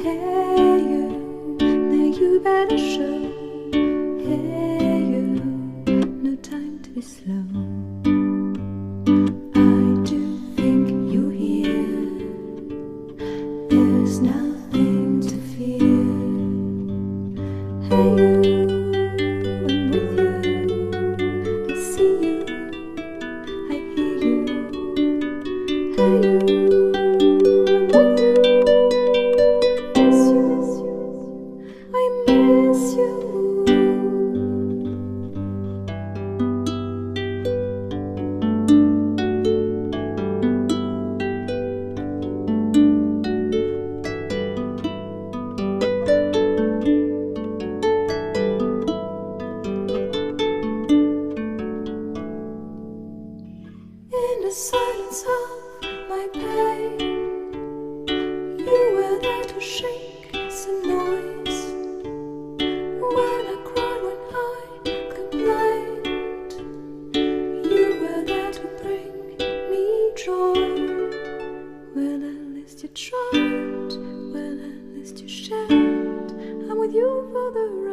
Hey you, now you better show. Hey you, no time to be slow. I do think you're here. There's nothing to fear. Hey you, I'm with you. I see you, I hear you. Hey you, I'm with you. I miss you. In the silence of my pain, you were there to shake some noise. When I cried, when I complained, you were there to bring me joy. Well, at least you tried, well, at least you shared. I'm with you for the ride.